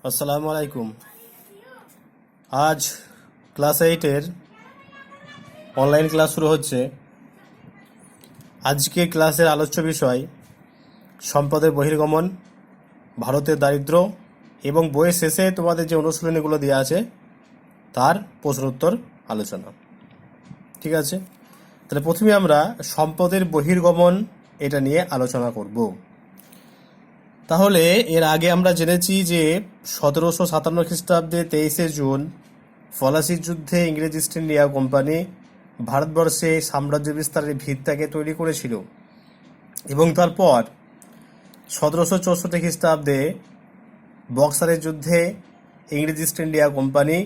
আসসালামু আলাইকুম। আজ ক্লাস 8-এর অনলাইন ক্লাস শুরু হচ্ছে। আজকে ক্লাসের আলোচ্য বিষয় সম্পদের বহির্গমন, ভারতের দারিদ্র্য এবং বইয়ের শেষে তোমাদের যে অনুশীলনীগুলো দেওয়া আছে তার প্রশ্নোত্তর আলোচনা। ঠিক আছে, তাহলে প্রথমে আমরা সম্পদের বহির্গমন এটা নিয়ে আলোচনা করব। তাহলে এর আগে আমরা জেনেছি যে 1757 খ্রিস্টাব্দে 23শে জুন ফরাসি যুদ্ধে ইংরেজ ইস্ট ইন্ডিয়া কোম্পানি ভারতবর্ষে সাম্রাজ্য বিস্তারের ভিতটাকে তৈরি করেছিল এবং তারপর 1764 খ্রিস্টাব্দে বক্সারের যুদ্ধে ইংরেজ ইস্ট ইন্ডিয়া কোম্পানি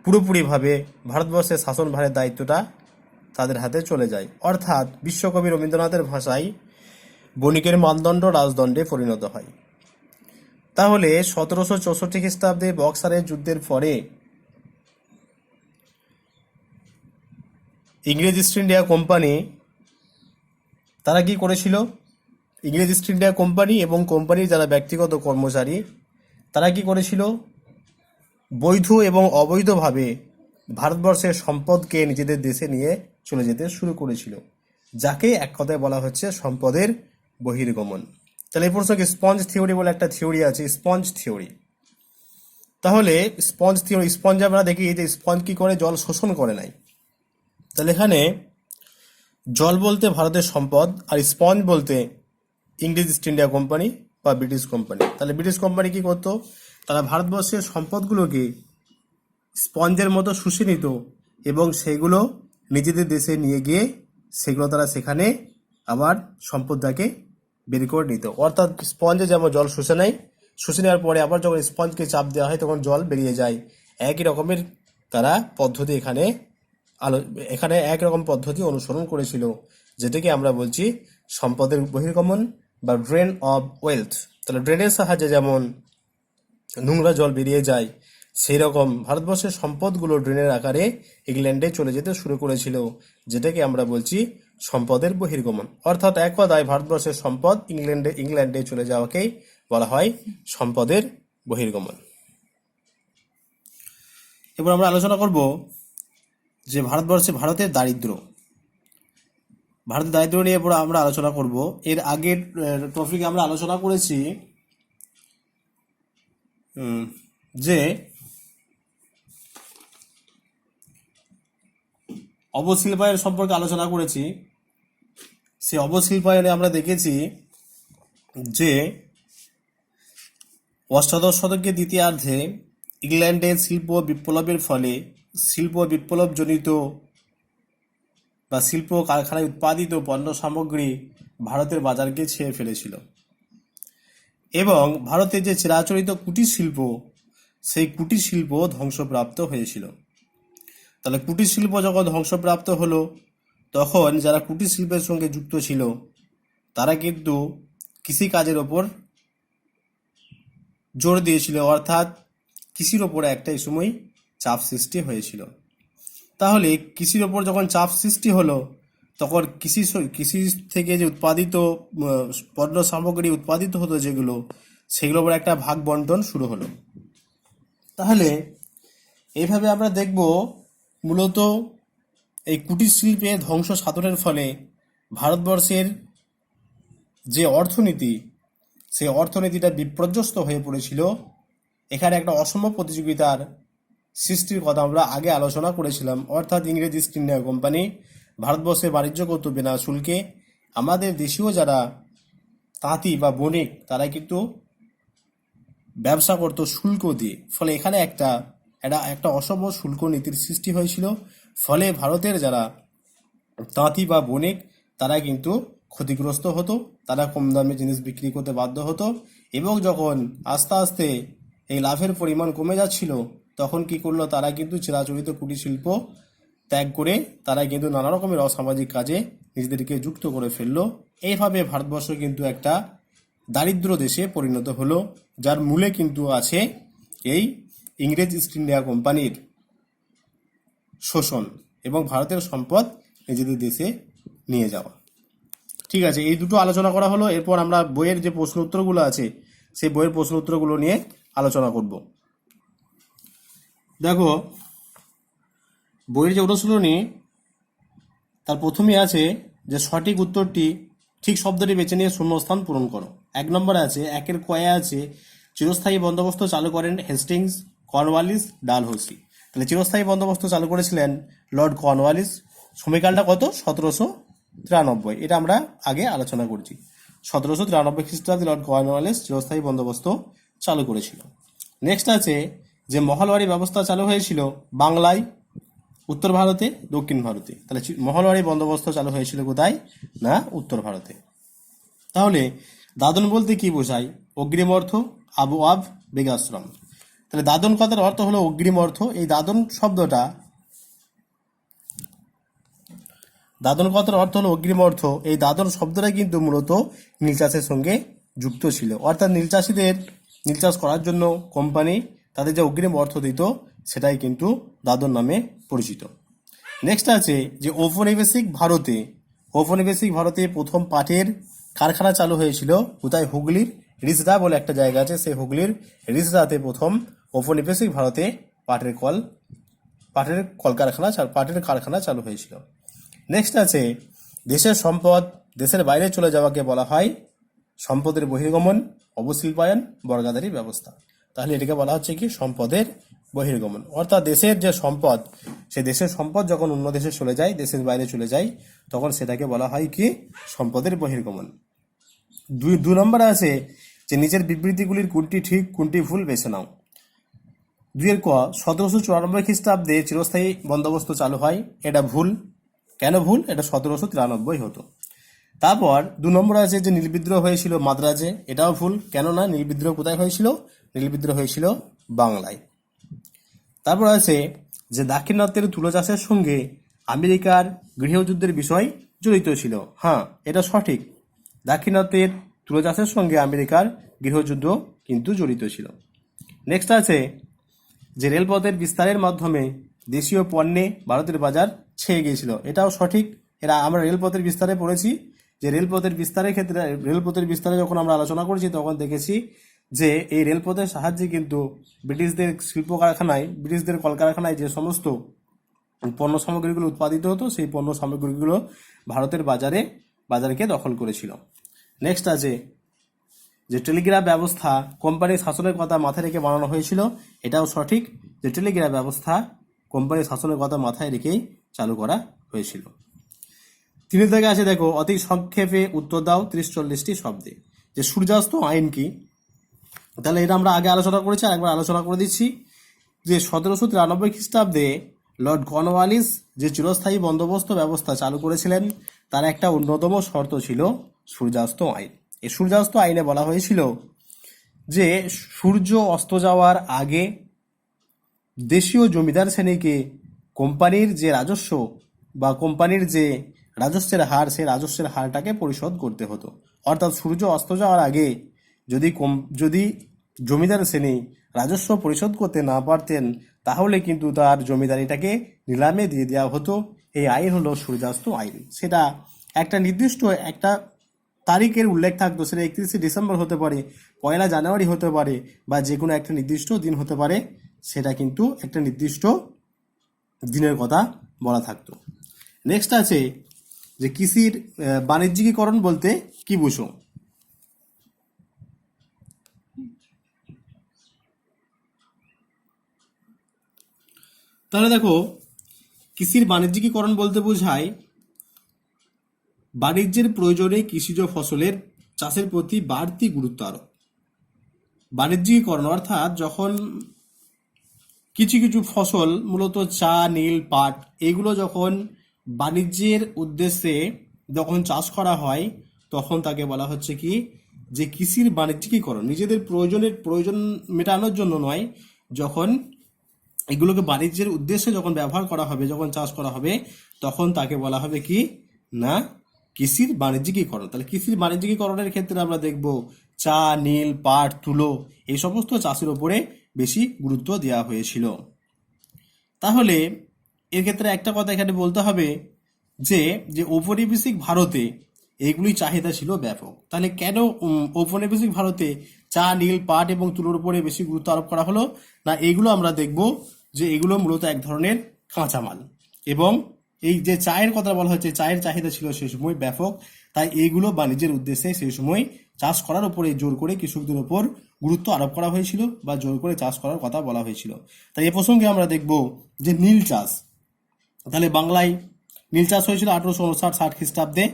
পুরোপুরিভাবে ভারতবর্ষের শাসনভারের দায়িত্বটা তাদের হাতে চলে যায়। অর্থাৎ বিশ্বকবি রবীন্দ্রনাথের ভাষায় বণিকের মানদণ্ড রাজদণ্ডে পরিণত হয়। তাহলে 1764 খ্রিস্টাব্দে বক্সারের যুদ্ধের পরে ইংরেজ ইস্ট ইন্ডিয়া কোম্পানি তারা কি করেছিল? ইংরেজ ইস্ট ইন্ডিয়া কোম্পানি এবং কোম্পানির যারা ব্যক্তিগত কর্মচারী তারা কি করেছিল? বৈধ এবং অবৈধভাবে ভারতবর্ষের সম্পদকে নিজেদের দেশে নিয়ে চলে যেতে শুরু করেছিল, যাকে এক কথায় বলা হচ্ছে সম্পদের বহির্গমন। তাহলে এই প্রশ্নকে স্পঞ্জ থিওরি বলে একটা থিওরি আছে, স্পঞ্জ থিওরি। তাহলে স্পঞ্জ থিওরি, স্পঞ্জ আমরা দেখি যে স্পঞ্জ কি করে, জল শোষণ করে নাই। তাহলে এখানে জল বলতে ভারতের সম্পদ আর স্পঞ্জ বলতে ইংরেজ ইস্ট ইন্ডিয়া কোম্পানি বা ব্রিটিশ কোম্পানি। তাহলে ব্রিটিশ কোম্পানি কি করতো? তারা ভারতবর্ষের সম্পদগুলোকে স্পঞ্জের মতো শুষে নিত এবং সেগুলো নিজেদের দেশে নিয়ে গিয়ে সেগুলো তারা সেখানে আবার সম্পদটাকে বের করে নিত। অর্থাৎ স্পঞ্জে যেমন জল শুষে নেয়, শুষে নেওয়ার পরে আবার যখন স্পঞ্জকে চাপ দেওয়া হয় তখন জল বেরিয়ে যায়। একই রকমের তারা পদ্ধতি এখানে একরকম পদ্ধতি অনুসরণ করেছিল, যেটাকে আমরা বলছি সম্পদের বহির্গমন বা ড্রেন অফ ওয়েলথ। তাহলে ড্রেনের সাহায্যে যেমন নোংরা জল বেরিয়ে যায়, সেই রকম ভারতবর্ষের সম্পদগুলো ড্রেনের আকারে ইংল্যান্ডে চলে যেতে শুরু করেছিল, যেটাকে আমরা বলছি সম্পদের বহির্গমন। অর্থাৎ এক কথায় ভারতবর্ষের সম্পদ ইংল্যান্ডে চলে যাওয়াকেই বলা হয় সম্পদের বহির্গমন। এবার আমরা আলোচনা করব যে ভারতের দারিদ্র্য নিয়ে এবার আমরা আলোচনা করব। এর আগের টপিকে আমরা আলোচনা করেছি যে অবশিল্পায়ন সম্পর্কে আলোচনা করেছি। সেই অবশিল্পায়নে আমরা দেখেছি যে অষ্টাদশ শতকের দ্বিতীয়ার্ধে ইংল্যান্ডের শিল্প বিপ্লবের ফলে শিল্প বিপ্লবজনিত বা শিল্প কারখানায় উৎপাদিত পণ্য সামগ্রী ভারতের বাজারকে ছেয়ে ফেলেছিল এবং ভারতের যে চিরাচরিত কুটির শিল্প, সেই কুটির শিল্প ধ্বংসপ্রাপ্ত হয়েছিল। তাহলে কুটির শিল্প যখন ধ্বংসপ্রাপ্ত হলো, তখন যারা কুটির শিল্পের সঙ্গে যুক্ত ছিল তারা কিন্তু কৃষিকাজের ওপর জোর দিয়েছিল, অর্থাৎ কৃষির ওপরে একটা এই সময় চাপ সৃষ্টি হয়েছিল। তাহলে কৃষির ওপর যখন চাপ সৃষ্টি হলো, তখন কৃষি থেকে যে উৎপাদিত পণ্য সামগ্রী উৎপাদিত হতো যেগুলো, সেগুলোর ওপর একটা ভাগ বন্টন শুরু হলো। তাহলে এইভাবে আমরা দেখব মূলত এই কুটির শিল্পের ধ্বংস সাধনের ফলে ভারতবর্ষের যে অর্থনীতি, সেই অর্থনীতিটা বিপর্যস্ত হয়ে পড়েছিল। এখানে একটা অসম প্রতিযোগিতার সৃষ্টির কথা আমরা আগে আলোচনা করেছিলাম। অর্থাৎ ইংরেজ ইস্ট ইন্ডিয়া কোম্পানি ভারতবর্ষে বাণিজ্য করত বিনা শুল্কে। আমাদের দেশীয় যারা তাঁতি বা বণিক তারা কিন্তু ব্যবসা করতো শুল্ক দিয়ে। ফলে এখানে একটা অসম শুল্ক নীতির সৃষ্টি হয়েছিল। ফলে ভারতের যারা তাঁতি বা বণিক তারা কিন্তু ক্ষতিগ্রস্ত হতো, তারা কম দামে জিনিস বিক্রি করতে বাধ্য হতো এবং যখন আস্তে আস্তে এই লাভের পরিমাণ কমে যাচ্ছিল, তখন কি করলো, তারা কিন্তু চিরাচরিত কুটির শিল্প ত্যাগ করে তারা কিন্তু নানা রকমের অসামাজিক কাজে নিজেদেরকে যুক্ত করে ফেললো। এইভাবে ভারতবর্ষ কিন্তু একটা দারিদ্র দেশে পরিণত হলো, যার মূলে কিন্তু আছে এই ইংরেজ ইস্ট ইন্ডিয়া কোম্পানির শোষণ এবং ভারতের সম্পদ নিজেদের দেশে নিয়ে যাওয়া। ঠিক আছে, এই দুটো আলোচনা করা হলো। এরপর আমরা বইয়ের যে প্রশ্ন উত্তরগুলো আছে সেই বইয়ের প্রশ্ন উত্তরগুলো নিয়ে আলোচনা করব। দেখো, বইয়ের যে অনুশীলনী তার প্রথমেই আছে যে সঠিক উত্তরটি ঠিক শব্দটি বেছে নিয়ে শূন্যস্থান পূরণ করো। 1 নম্বরে আছে, 1-এর কয়ে আছে চিরস্থায়ী বন্দোবস্ত চালু করেন হেস্টিংস, কর্নওয়ালিস, ডালহৌসি। তাহলে চিরস্থায়ী বন্দোবস্ত চালু করেছিলেন লর্ড কর্নওয়ালিস। সময়কালটা কত? 1793। এটা আমরা আগে আলোচনা করছি। 1793 খ্রিস্টাব্দে লর্ড কর্নওয়ালিস চিরস্থায়ী বন্দোবস্ত চালু করেছিল। নেক্সট আছে যে মহলবাড়ি ব্যবস্থা চালু হয়েছিল বাংলায়, উত্তর ভারতে, দক্ষিণ ভারতে। তাহলে মহলবাড়ি বন্দোবস্ত চালু হয়েছিল কোথায়? না, উত্তর ভারতে। তাহলে দাদন বলতে কি বোঝায়? অগ্রিম অর্থ, আবু আব, বেগাশ্রম। তাহলে দাদন কথার অর্থ হলো অগ্রিম অর্থ। এই দাদন শব্দটা, দাদন কথার অর্থ হলো অগ্রিম অর্থ। এই দাদন শব্দটা কিন্তু মূলত নীল চাষের সঙ্গে যুক্ত ছিল। অর্থাৎ নীল চাষিদের নীল চাষ করার জন্য কোম্পানি তাদের যে অগ্রিম অর্থ দিত সেটাই কিন্তু দাদন নামে পরিচিত। নেক্সট আছে যে ঔপনিবেশিক ভারতে, ঔপনিবেশিক ভারতে প্রথম পাটের কারখানা চালু হয়েছিল কোথায়? হুগলির রিসদা বলে একটা জায়গা আছে, সেই হুগলির রিসদাতে প্রথম ঔপনিবেশিক ভারতে পাটের কারখানা চালু হয়েছিল। নেক্সট আছে দেশের সম্পদ দেশের বাইরে চলে যাওয়াকে বলা হয় সম্পদের বহির্গমন, অবশিল্পায়ন, বর্গাদারি ব্যবস্থা। তাহলে এটাকে বলা হচ্ছে কি? সম্পদের বহির্গমন। অর্থাৎ দেশের যে সম্পদ, সে দেশের সম্পদ যখন অন্য দেশে চলে যায়, দেশের বাইরে চলে যায়, তখন সেটাকে বলা হয় কি? সম্পদের বহির্গমন। দুই নম্বরে আছে যে নিচের বিবৃতিগুলির কোনটি ঠিক কোনটি ভুল বেছে নাও। 2-এর ক, 1794 খ্রিস্টাব্দে চিরস্থায়ী বন্দোবস্ত চালু হয়। এটা ভুল। কেন ভুল? এটা 1793 হতো। তারপর 2 নম্বরে আছে যে নীল বিদ্রোহ হয়েছিল মাদ্রাজে। এটাও ভুল। কেননা নীল বিদ্রোহ কোথায় হয়েছিল? নীল বিদ্রোহ হয়েছিল বাংলায়। তারপর আছে যে দাক্ষিণাত্যের তুলো চাষের সঙ্গে আমেরিকার গৃহযুদ্ধের বিষয় জড়িত ছিল। হ্যাঁ, এটা সঠিক। দাক্ষিণাত্যের তুলো চাষের সঙ্গে আমেরিকার গৃহযুদ্ধ কিন্তু জড়িত ছিল। নেক্সট আছে যে রেলপথের বিস্তারের মাধ্যমে দেশীয় পণ্যে ভারতের বাজার ছেয়ে গিয়েছিল। এটাও সঠিক। আমরা রেলপথের বিস্তারে পড়েছি যে রেলপথের বিস্তারের ক্ষেত্রে, রেলপথের বিস্তারে যখন আমরা আলোচনা করেছি তখন দেখেছি যে এই রেলপথের সাহায্যে কিন্তু ব্রিটিশদের শিল্প কারখানায়, ব্রিটিশদের কলকারখানায় যে সমস্ত পণ্য সামগ্রীগুলো উৎপাদিত হতো, সেই পণ্য সামগ্রীগুলো ভারতের বাজারকে দখল করেছিল। নেক্সট আছে যে টেলিগ্রাফ ব্যবস্থা কোম্পানির শাসনের কথা মাথায় রেখে বানানো হয়েছিল। এটাও সঠিক যে টেলিগ্রাফ ব্যবস্থা কোম্পানির শাসনের কথা মাথায় রেখেই চালু করা হয়েছিল। 3 থেকে আছে দেখো, অতি সংক্ষেপে উত্তর দাও 30-40টি শব্দে। যে সূর্যাস্ত আইন কি? তাহলে এটা আমরা আগে আলোচনা করেছি, আর একবার আলোচনা করে দিচ্ছি যে 1793 খ্রিস্টাব্দে লর্ড কর্নওয়ালিস যে চিরস্থায়ী বন্দোবস্ত ব্যবস্থা চালু করেছিলেন তার একটা অন্যতম শর্ত ছিল সূর্যাস্ত আইন। এই সূর্যাস্ত আইনে বলা হয়েছিল যে সূর্য অস্ত যাওয়ার আগে দেশীয় জমিদার শ্রেণীকে কোম্পানির যে রাজস্ব বা কোম্পানির যে রাজস্বের হার, সেই রাজস্বের হারটাকে পরিশোধ করতে হতো। অর্থাৎ সূর্য অস্ত যাওয়ার আগে যদি জমিদার শ্রেণী রাজস্ব পরিশোধ করতে না পারতেন তাহলে কিন্তু তার জমিদারিটাকে নিলামে দিয়ে দেওয়া হতো। এই আইন হলো সূর্যাস্ত আইন। সেটা একটা নির্দিষ্ট একটা তারিখের উল্লেখ থাকতো, সেটা 31শে ডিসেম্বর হতে পারে, 1 জানুয়ারি হতে পারে, বা যে কোনো একটা নির্দিষ্ট দিন হতে পারে। সেটা কিন্তু একটা নির্দিষ্ট দিনের কথা বলা থাকতো। নেক্সট আছে যে কৃষির বাণিজ্যিকীকরণ বলতে কি বুঝো? তাহলে দেখো, কৃষির বাণিজ্যিকীকরণ বলতে বোঝায় বাণিজ্যের প্রয়োজনে কৃষিজ ফসলের চাষের প্রতি বাড়তি গুরুত্ব আরোপ। বাণিজ্যিকীকরণ অর্থাৎ যখন কিছু কিছু ফসল, মূলত চা, নীল, পাট, এগুলো যখন বাণিজ্যের উদ্দেশ্যে যখন চাষ করা হয় তখন তাকে বলা হচ্ছে কি? যে কৃষির বাণিজ্যিকীকরণ। নিজেদের প্রয়োজন মেটানোর জন্য নয়, যখন এগুলোকে বাণিজ্যের উদ্দেশ্যে যখন ব্যবহার করা হবে, যখন চাষ করা হবে, তখন তাকে বলা হবে কি? না, কৃষির বাণিজ্যিকীকরণ। তাহলে কৃষির বাণিজ্যিকীকরণের ক্ষেত্রে আমরা দেখব চা, নীল, পাট, তুলো এই সমস্ত চাষের উপরে বেশি গুরুত্ব দেওয়া হয়েছিল। তাহলে এর ক্ষেত্রে একটা কথা এখানে বলতে হবে যে ঔপনিবেশিক ভারতে এইগুলি চাহিদা ছিল ব্যাপক। তাহলে কেন ঔপনিবেশিক ভারতে চা, নীল, পাট এবং তুলোর উপরে বেশি গুরুত্ব আরোপ করা হলো? না, এগুলো আমরা দেখব যে এগুলো মূলত এক ধরনের কাঁচামাল, এবং এই যে চায়ের কথা বলা হচ্ছে, চায়ের চাহিদা ছিল সেই সময় ব্যাপক, তাই এইগুলো বাণিজ্যের উদ্দেশ্যে সেই সময় চাষ করার উপরে জোর করে কৃষকদের উপর গুরুত্ব আরোপ করা হয়েছিল বা জোর করে চাষ করার কথা বলা হয়েছিল। তাই এ প্রসঙ্গে আমরা দেখব যে নীল চাষ। তাহলে বাংলায় নীল চাষ হয়েছিল 1859-60 খ্রিস্টাব্দে,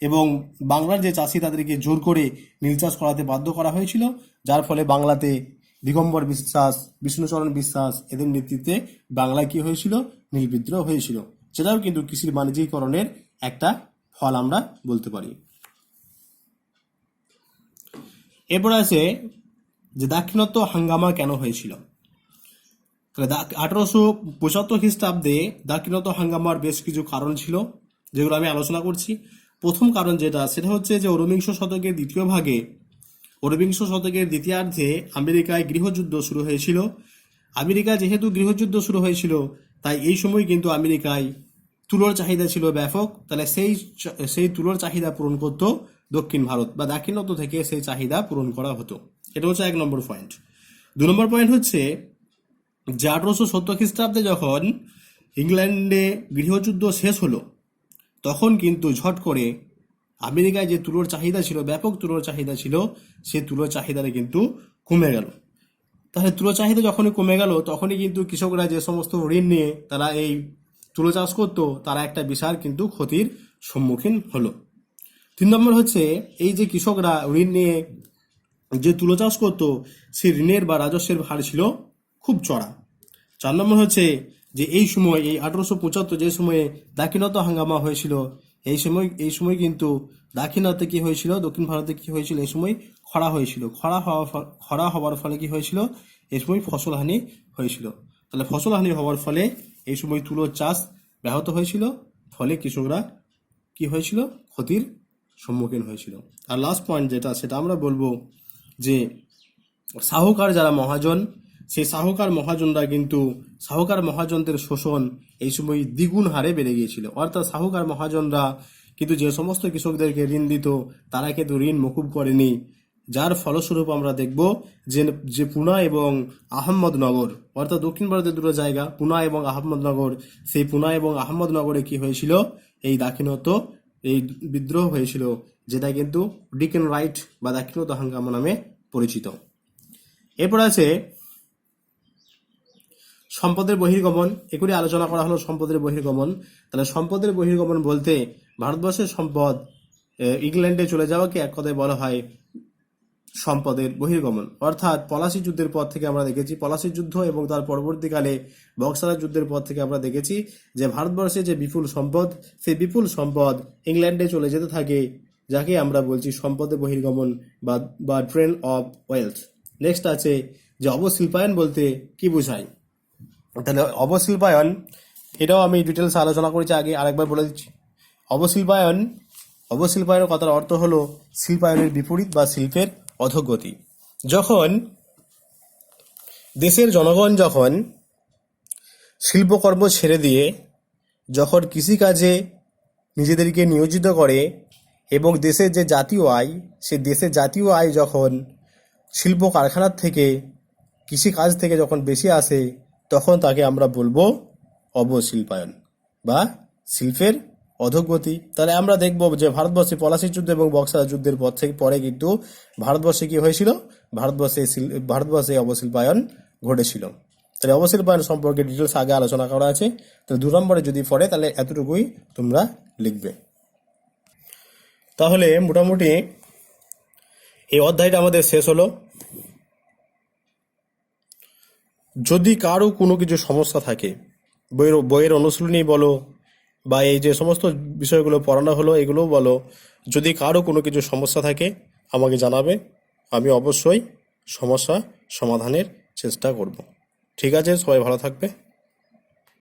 এবং বাংলার যে চাষি তাদেরকে জোর করে নীল চাষ করাতে বাধ্য করা হয়েছিল, যার ফলে বাংলাতে দিগম্বর বিশ্বাস, বিষ্ণুচরণ বিশ্বাস এদের নেতৃত্বে বাংলায় কি হয়েছিল? নীল বিদ্রোহ হয়েছিল, সেটাও কিন্তু কৃষির বাণিজ্যিকরণের একটা ফল আমরা বলতে পারি। এরপর আছে যে দাক্ষিণাত্য হাঙ্গামা কেন হয়েছিল। তাহলে 1875 খ্রিস্টাব্দে দাক্ষিণাত্য হাঙ্গামার বেশ কিছু কারণ ছিল, যেগুলো আমি আলোচনা করছি। প্রথম কারণ সেটা হচ্ছে যে ঊনবিংশ শতকের দ্বিতীয়ার্ধে আমেরিকায় গৃহযুদ্ধ শুরু হয়েছিল। আমেরিকা যেহেতু গৃহযুদ্ধ শুরু হয়েছিল, তাই এই সময় কিন্তু আমেরিকায় তুলোর চাহিদা ছিল ব্যাপক। তাহলে সেই তুলোর চাহিদা পূরণ করতো দক্ষিণ ভারত বা দাক্ষিণাত্য থেকে সেই চাহিদা পূরণ করা হতো। এটা হচ্ছে 1 নম্বর পয়েন্ট। 2 নম্বর পয়েন্ট হচ্ছে যে 1870 খ্রিস্টাব্দে যখন ইংল্যান্ডে গৃহযুদ্ধ শেষ হলো, তখন কিন্তু ঝট করে আমেরিকায় যে তুলোর চাহিদা ছিল, ব্যাপক তুলোর চাহিদা ছিল, সেই তুলোর চাহিদাটা কিন্তু কমে গেল। তাহলে তুলো চাহিদা যখনই কমে গেল, তখনই কিন্তু কৃষকরা যে সমস্ত ঋণ নিয়ে তারা এই তুলো চাষ করতো, তারা একটা বিশাল কিন্তু ক্ষতির সম্মুখীন হলো। 3 নম্বর হচ্ছে এই যে কৃষকরা ঋণ নিয়ে যে তুলো চাষ করতো, সেই ঋণের বা রাজস্বের ভার ছিল খুব চড়া। 4 নম্বর হচ্ছে যে এই 1875 যে সময়ে দাক্ষিণাত্য হাঙ্গামা হয়েছিল, এই সময় কিন্তু দাক্ষিণাত্যে কি হয়েছিল, দক্ষিণ ভারতে কি হয়েছিল, এই সময় খরা হয়েছিল। খরা হওয়ার ফলে কি হয়েছিল, এই সময় ফসল হানি হয়েছিল। তাহলে ফসল হানি হওয়ার ফলে এই সময় তুলোর চাষ ব্যাহত হয়েছিল, ফলে কৃষকরা কি হয়েছিল, ক্ষতির সম্মুখীন হয়েছিল। আর লাস্ট পয়েন্ট সেটা আমরা বলবো যে সাহুকার যারা মহাজন, সেই সাহুকার মহাজনদের শোষণ এই সময় দ্বিগুণ হারে বেড়ে গিয়েছিল। অর্থাৎ সাহুকার মহাজনরা কিন্তু যে সমস্ত কৃষকদেরকে ঋণ দিত, তারা কিন্তু ঋণ মকুব করেনি, যার ফলস্বরূপ আমরা দেখব যে পুনা এবং আহমদনগর, অর্থাৎ দক্ষিণ ভারতের দুটো জায়গা পুনা এবং আহমদনগর, সেই পুনা এবং আহমদনগরে কি হয়েছিল, এই দাক্ষিণাত্য এই বিদ্রোহ হয়েছিল, যেটা কিন্তু ডিকেন রাইট বা দাক্ষিণাত্য হাঙ্গামা নামে পরিচিত। এরপর আছে সম্পদের বহির্গমন। এগুলি আলোচনা করা হলো সম্পদের বহির্গমন। তাহলে সম্পদের বহির্গমন বলতে ভারতবর্ষের সম্পদ ইংল্যান্ডে চলে যাওয়াকে এক কথায় বলা হয় সম্পদের বহির্গমন। অর্থাৎ পলাশী যুদ্ধের পর থেকে আমরা দেখেছি, পলাশী যুদ্ধ এবং তার পরবর্তীকালে বক্সার যুদ্ধের পর থেকে আমরা দেখেছি যে ভারতবর্ষে যে বিপুল সম্পদ, সেই বিপুল সম্পদ ইংল্যান্ডে চলে যেতে থাকে, যাকে আমরা বলছি সম্পদের বহির্গমন বা ড্রেন অফ ওয়েলথ। নেক্সট আছে যে অবশিল্পায়ন বলতে কি বোঝায়। তাহলে অবশিল্পায়ন, এটাও আমি ডিটেলস আলোচনা করেছি আগে, আরেকবার বলে দিচ্ছি। অবশিল্পায়নের কথার অর্থ হলো শিল্পায়নের বিপরীত বা শিল্পের অধোগতি। যখন দেশের জনগণ শিল্পকর্ম ছেড়ে দিয়ে যখন কৃষিকাজে নিজেদেরকে নিয়োজিত করে, এবং দেশের যে জাতীয় আয়, সে দেশের জাতীয় আয় যখন শিল্প কারখানার থেকে, কৃষিকাজ থেকে যখন বেশি আসে, তখন তাকে আমরা বলবো অবশিল্পায়ন বা শিল্পের অধোগতি। তাহলে আমরা দেখব যে ভারতবর্ষে পলাশী যুদ্ধ এবং বক্সার যুদ্ধের পরে কিন্তু ভারতবর্ষে কি হয়েছিল, ভারতবর্ষে অবশিল্পায়ন ঘটেছিল। তাহলে অবশিল্পায়ন সম্পর্কে ডিটেলস আগে আলোচনা করা আছে। তাহলে 2 নম্বরে যদি পড়ে তাহলে এতটুকুই তোমরা লিখবে। তাহলে মোটামুটি এই অধ্যায়টা আমাদের শেষ হলো। যদি কারো কোনো কিছু সমস্যা থাকে, বইয়ের অনুশীলনী বলো বা এই যে সমস্ত বিষয়গুলো পড়ানো হলো এগুলোও বলো, যদি কারো কোনো কিছু সমস্যা থাকে আমাকে জানাবে, আমি অবশ্যই সমস্যা সমাধানের চেষ্টা করব। ঠিক আছে, সবাই ভালো থাকবে।